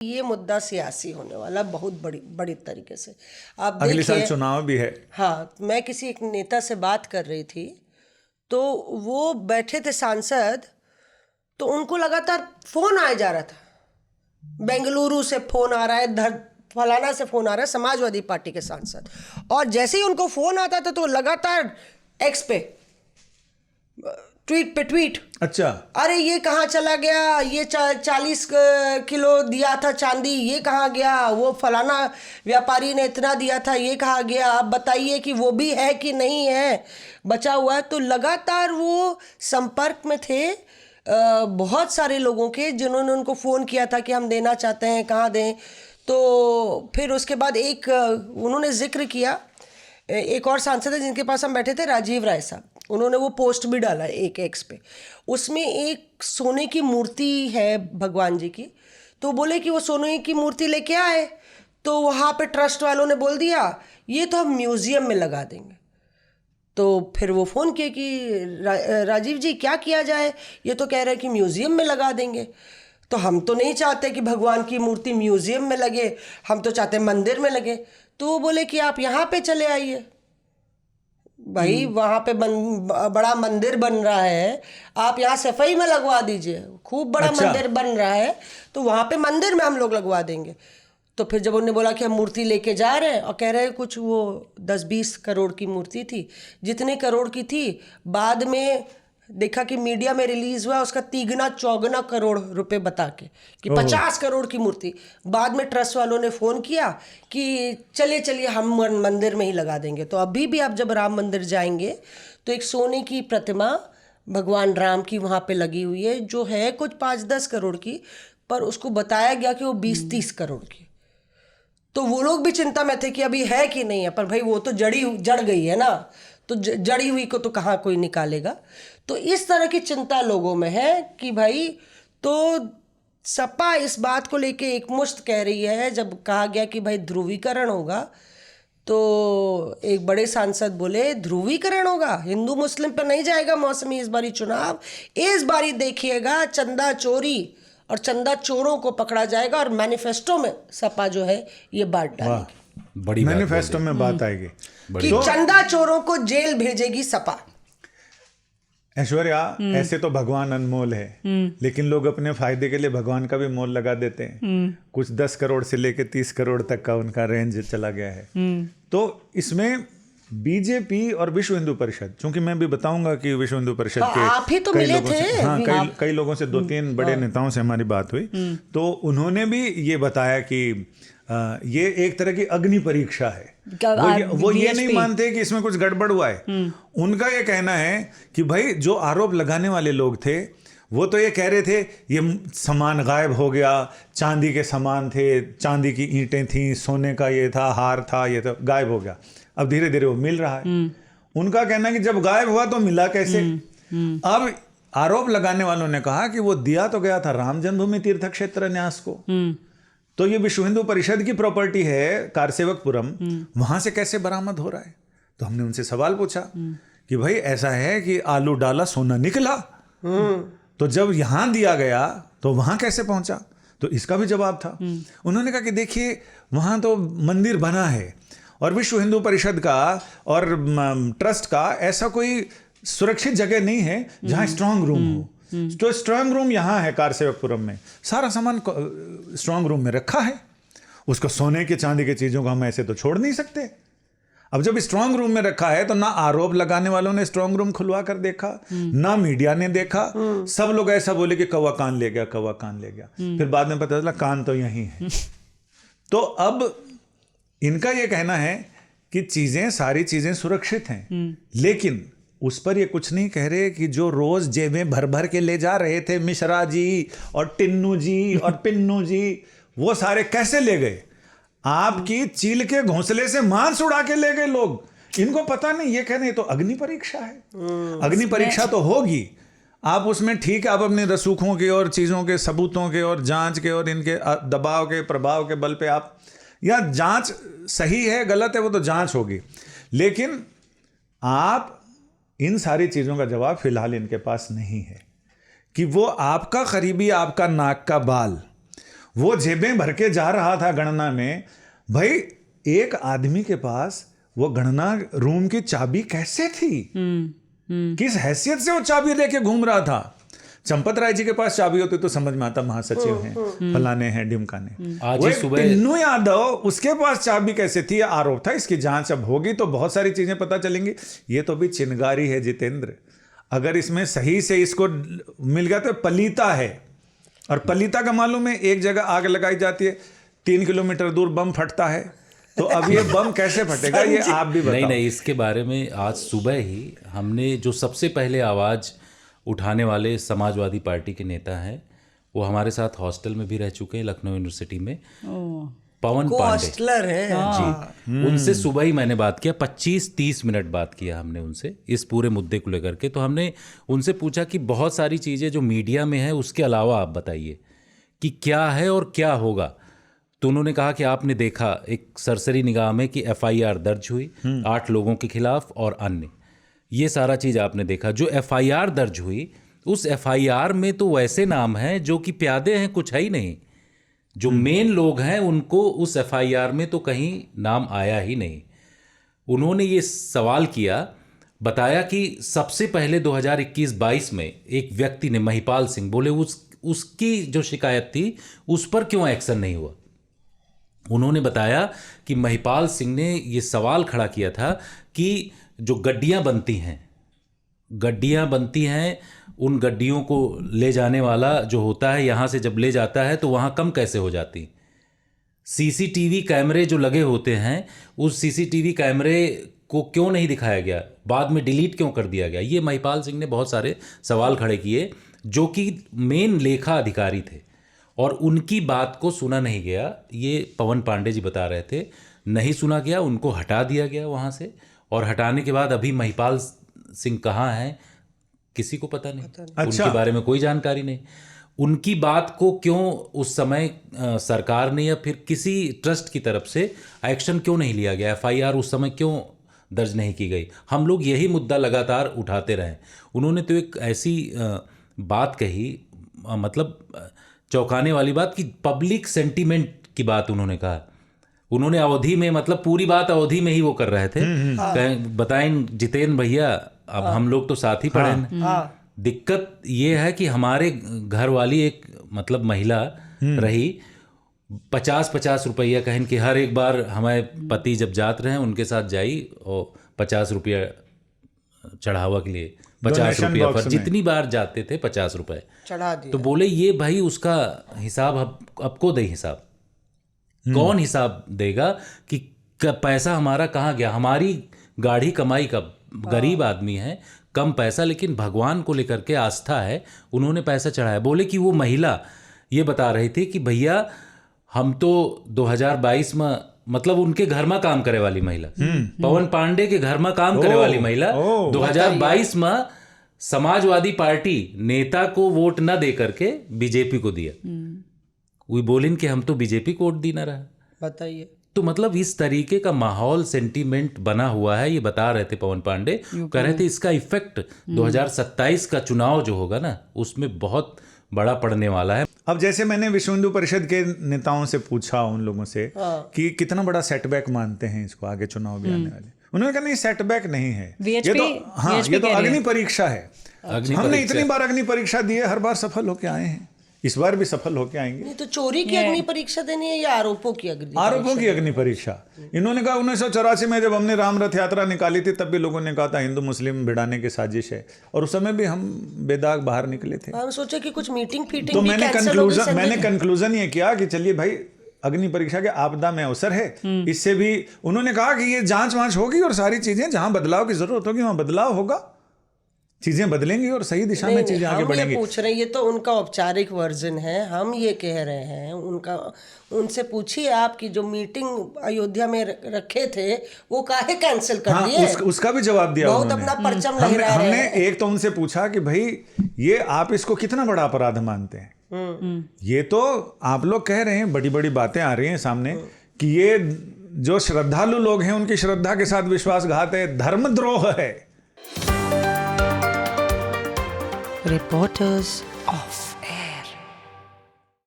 ये मुद्दा सियासी होने वाला बहुत बड़ी बड़ी तरीके से। आप अगले साल देखिए, चुनाव भी है। हाँ, मैं किसी एक नेता से बात कर रही थी, तो वो बैठे थे सांसद, तो उनको लगातार फोन आया जा रहा था। बेंगलुरु से फोन आ रहा है, फलाना से फोन आ रहा है, समाजवादी पार्टी के सांसद। और जैसे ही उनको फोन आता था तो लगातार एक्स पे, ट्वीट पे ट्वीट। अच्छा, अरे ये कहाँ चला गया, ये 40 किलो दिया था चांदी, ये कहाँ गया, वो फलाना व्यापारी ने इतना दिया था, ये कहाँ गया, आप बताइए कि वो भी है कि नहीं है, बचा हुआ है। तो लगातार वो संपर्क में थे बहुत सारे लोगों के, जिन्होंने उनको फ़ोन किया था कि हम देना चाहते हैं, कहाँ दें। तो फिर उसके बाद एक उन्होंने जिक्र किया, एक और सांसद है जिनके पास हम बैठे थे, राजीव राय साहब, उन्होंने वो पोस्ट भी डाला एक एक्स पे। उसमें एक सोने की मूर्ति है भगवान जी की, तो बोले कि वो सोने की मूर्ति लेके आए, तो वहाँ पे ट्रस्ट वालों ने बोल दिया ये तो हम म्यूज़ियम में लगा देंगे। तो फिर वो फ़ोन किए कि राजीव जी क्या किया जाए, ये तो कह रहे हैं कि म्यूज़ियम में लगा देंगे। तो हम तो नहीं चाहते कि भगवान की मूर्ति म्यूज़ियम में लगे, हम तो चाहते मंदिर में लगे। तो वो बोले कि आप यहाँ पे चले आइए भाई, वहाँ पे बड़ा मंदिर बन रहा है, आप यहाँ सफाई में लगवा दीजिए, खूब बड़ा अच्छा। मंदिर बन रहा है, तो वहाँ पे मंदिर में हम लोग लगवा देंगे। तो फिर जब उन्होंने बोला कि हम मूर्ति लेके जा रहे हैं, और कह रहे हैं कुछ वो 10-20 करोड़ की मूर्ति थी, जितने करोड़ की थी, बाद में देखा कि मीडिया में रिलीज हुआ उसका 3-4 करोड़ रुपए बता के कि 50 करोड़ की मूर्ति। बाद में ट्रस्ट वालों ने फ़ोन किया कि चलिए चलिए हम मंदिर में ही लगा देंगे। तो अभी भी आप जब राम मंदिर जाएंगे तो एक सोने की प्रतिमा भगवान राम की वहाँ पे लगी हुई है, जो है कुछ 5-10 करोड़ की, पर उसको बताया गया कि वो 20-30 करोड़ की। तो वो लोग भी चिंता में थे कि अभी है कि नहीं है, पर भाई वो तो जड़ गई है ना, तो जड़ी हुई को तो कहाँ कोई निकालेगा। तो इस तरह की चिंता लोगों में है कि भाई, तो सपा इस बात को लेके एकमुश्त कह रही है। जब कहा गया कि भाई ध्रुवीकरण होगा, तो एक बड़े सांसद बोले ध्रुवीकरण होगा, हिंदू मुस्लिम पर नहीं जाएगा मौसमी इस बारी चुनाव, इस बारी देखिएगा चंदा चोरी और चंदा चोरों को पकड़ा जाएगा, और मैनिफेस्टो में सपा जो है ये बात डालेगी, बड़ी मैनिफेस्टो में बात आएगी कि चंदा चोरों को जेल भेजेगी सपा। ऐश्वर्या, ऐसे तो भगवान अनमोल है, लेकिन लोग अपने फायदे के लिए भगवान का भी मोल लगा देते हैं। कुछ 10 करोड़ से लेके 30 करोड़ तक का उनका रेंज चला गया है। तो इसमें बीजेपी और विश्व हिंदू परिषद, चूंकि मैं भी बताऊंगा कि विश्व हिंदू परिषद के आप ही तो मिले थे। हाँ, कई लोगों से 2-3 बड़े नेताओं से हमारी बात हुई, तो उन्होंने भी ये बताया कि ये एक तरह की अग्नि परीक्षा है। वो ये नहीं मानते कि इसमें कुछ गड़बड़ हुआ है। उनका ये कहना है कि भाई जो आरोप लगाने वाले लोग थे वो तो ये कह रहे थे ये सामान गायब हो गया, चांदी के सामान थे, चांदी की ईंटें थी, सोने का ये था, हार था, ये तो गायब हो गया। अब धीरे धीरे वो मिल रहा है। उनका कहना है कि जब गायब हुआ तो मिला कैसे। अब आरोप लगाने वालों ने कहा कि वो दिया तो गया था राम जन्मभूमि तीर्थ क्षेत्र न्यास को, तो ये विश्व हिंदू परिषद की प्रॉपर्टी है कारसेवकपुरम, वहां से कैसे बरामद हो रहा है। तो हमने उनसे सवाल पूछा कि भाई ऐसा है कि आलू डाला सोना निकला, तो जब यहां दिया गया तो वहां कैसे पहुंचा। तो इसका भी जवाब था। उन्होंने कहा कि देखिए वहां तो मंदिर बना है, और विश्व हिंदू परिषद का और ट्रस्ट का ऐसा कोई सुरक्षित जगह नहीं है जहां स्ट्रांग रूम हो। तो स्ट्रांग रूम यहाँ है कारसेवकपुरम में, सारा सामान स्ट्रांग रूम में रखा है। उसको सोने के चांदी के चीजों को हम ऐसे तो छोड़ नहीं सकते। अब जब स्ट्रांग रूम में रखा है तो ना आरोप लगाने वालों ने स्ट्रांग रूम खुलवा कर देखा, ना मीडिया ने देखा। सब लोग ऐसा बोले कि कौवा कान ले गया, कौवा कान ले गया। फिर बाद में पता चला कान तो यही है। तो अब इनका यह कहना है कि सारी चीजें सुरक्षित हैं, लेकिन उस पर ये कुछ नहीं कह रहे कि जो रोज जेबें भर भर के ले जा रहे थे मिश्रा जी और टिन्नू जी और पिन्नू जी, वो सारे कैसे ले गए। आपकी चील के घोंसले से मांस उड़ा के ले गए लोग। इनको पता नहीं, ये कह रहे तो अग्नि परीक्षा है। अग्नि परीक्षा तो होगी, आप उसमें ठीक है, आप अपने रसूखों के और चीजों के सबूतों के और जांच के और इनके दबाव के प्रभाव के बल पे आप, या जांच सही है गलत है वो तो जांच होगी, लेकिन आप इन सारी चीजों का जवाब फिलहाल इनके पास नहीं है। कि वो आपका करीबी, आपका नाक का बाल, वो जेबें भर के जा रहा था गणना में। भाई एक आदमी के पास वो गणना रूम की चाबी कैसे थी? किस हैसियत से वो चाबी लेके घूम रहा था? चंपत राय जी के पास चाबी होती तो समझ में आता, महासचिव हैं, फलाने हैं, ढिमकाने। आज ही सुबह टिन्नू यादव, उसके पास चाबी कैसे थी? आरोप था। इसकी जांच अब होगी तो बहुत सारी चीजें पता चलेंगी। ये तो भी चिनगारी है जितेंद्र। अगर इसमें सही से इसको मिल गया तो पलीता है। और पलीता का मालूम है, एक जगह आग लगाई जाती है, 3 किलोमीटर दूर बम फटता है। तो अब ये बम कैसे फटेगा, ये आप भी बताओ। नहीं, इसके बारे में आज सुबह ही हमने जो सबसे पहले आवाज़ उठाने वाले समाजवादी पार्टी के नेता हैं, वो हमारे साथ हॉस्टल में भी रह चुके हैं लखनऊ यूनिवर्सिटी में, पवन पांडे हॉस्टलर है जी। उनसे सुबह ही मैंने बात किया, 25-30 मिनट बात किया हमने उनसे इस पूरे मुद्दे को लेकर के। तो हमने उनसे पूछा कि बहुत सारी चीज़ें जो मीडिया में है उसके अलावा आप बताइए कि क्या है और क्या होगा। तो उन्होंने कहा कि आपने देखा एक सरसरी निगाह में कि FIR दर्ज हुई 8 लोगों के खिलाफ और अन्य, ये सारा चीज़ आपने देखा। जो FIR दर्ज हुई उस FIR में तो वैसे नाम हैं जो कि प्यादे हैं, कुछ है ही नहीं। जो मेन लोग हैं उनको उस FIR में तो कहीं नाम आया ही नहीं। उन्होंने ये सवाल किया, बताया कि सबसे पहले 2021-22 में एक व्यक्ति ने, महिपाल सिंह, बोले उसकी जो शिकायत थी उस पर क्यों एक्शन नहीं हुआ। उन्होंने बताया कि महिपाल सिंह ने ये सवाल खड़ा किया था कि जो गड्डियां बनती हैं उन गड्डियों को ले जाने वाला जो होता है, यहाँ से जब ले जाता है तो वहाँ कम कैसे हो जाती। CCTV कैमरे जो लगे होते हैं, उस CCTV कैमरे को क्यों नहीं दिखाया गया, बाद में डिलीट क्यों कर दिया गया। ये महिपाल सिंह ने बहुत सारे सवाल खड़े किए, जो कि मेन लेखा अधिकारी थे, और उनकी बात को सुना नहीं गया। ये पवन पांडे जी बता रहे थे, नहीं सुना गया, उनको हटा दिया गया वहाँ से। और हटाने के बाद अभी महिपाल सिंह कहाँ हैं किसी को पता नहीं। अच्छा। उनके बारे में कोई जानकारी नहीं। उनकी बात को क्यों उस समय सरकार ने या फिर किसी ट्रस्ट की तरफ से एक्शन क्यों नहीं लिया गया, FIR उस समय क्यों दर्ज नहीं की गई। हम लोग यही मुद्दा लगातार उठाते रहे। उन्होंने तो एक ऐसी बात कही, मतलब चौंकाने वाली बात, कि पब्लिक सेंटीमेंट की बात उन्होंने कहा। उन्होंने अवधि में, मतलब पूरी बात अवधि में ही वो कर रहे थे। बताएं जितेंद्र भैया, अब हम लोग तो साथ ही पढ़े हैं। दिक्कत ये है कि हमारे घर वाली एक, मतलब महिला रही, 50-50 रुपया कहें कि हर एक बार हमारे पति जब जाते रहे उनके साथ जाई और 50 रुपया चढ़ावा के लिए, 50 रुपया पर जितनी बार जाते थे 50 रुपये चढ़ा दिया। तो बोले ये भाई उसका हिसाब अब को दे, हिसाब कौन हिसाब देगा कि पैसा हमारा कहाँ गया। हमारी गाढ़ी कमाई का, गरीब आदमी है, कम पैसा, लेकिन भगवान को लेकर के आस्था है, उन्होंने पैसा चढ़ाया। बोले कि वो महिला ये बता रही थी कि भैया हम तो 2022 में, मतलब उनके घर में काम करे वाली महिला, पवन पांडे के घर में काम करे वाली महिला 2022 में समाजवादी पार्टी नेता को वोट न दे करके बीजेपी को दिया। वो बोलिन कि हम तो बीजेपी को वोट दी ना रहा। बताइए। तो मतलब इस तरीके का माहौल, सेंटीमेंट बना हुआ है। ये बता रहे थे पवन पांडे, कह रहे थे इसका इफेक्ट 2027 का चुनाव जो होगा ना, उसमें बहुत बड़ा पड़ने वाला है। अब जैसे मैंने विश्व हिंदू परिषद के नेताओं से पूछा, उन लोगों से कि कितना बड़ा सेटबैक मानते हैं इसको, आगे चुनाव भी आने वाले। उन्होंने कहा नहीं, सेटबैक नहीं है, ये तो अग्नि परीक्षा है। हमने इतनी बार अग्नि परीक्षा दी है, हर बार सफल होके आए हैं, इस बार भी सफल होके आएंगे। नहीं तो चोरी की अग्नि परीक्षा देनी है या आरोपों की अग्नि परीक्षा। इन्होंने कहा 1984 में जब हमने राम रथ यात्रा निकाली थी, तब भी लोगों ने कहा था हिंदू मुस्लिम भिड़ाने की साजिश है, और उस समय भी हम बेदाग बाहर निकले थे। हम सोचे कि कुछ मीटिंग फीटिंग तो मैंने कंक्लूजन ये किया कि चलिए भाई, अग्नि परीक्षा के आपदा में अवसर है। इससे भी उन्होंने कहा कि ये जांच वांच होगी और सारी चीजें, जहां बदलाव की जरूरत होगी वहां बदलाव होगा, चीजें बदलेंगी और सही दिशा में चीजें आगे बढ़ेंगी। पूछ रहे हैं, ये तो उनका औपचारिक वर्जन है। हम ये कह रहे हैं, उनसे पूछिए आप कि जो मीटिंग अयोध्या में रखे थे वो काहे कैंसिल कर दिए। उसका भी जवाब दिया बहुत अपना परचम लहरा रहे हैं। हमने एक तो उनसे पूछा कि भाई ये आप इसको कितना बड़ा अपराध मानते हैं। ये तो आप लोग कह रहे हैं, बड़ी बड़ी बातें आ रही हैं सामने कि ये जो श्रद्धालु लोग हैं उनकी श्रद्धा के साथ विश्वासघात है, धर्मद्रोह है। Reporters of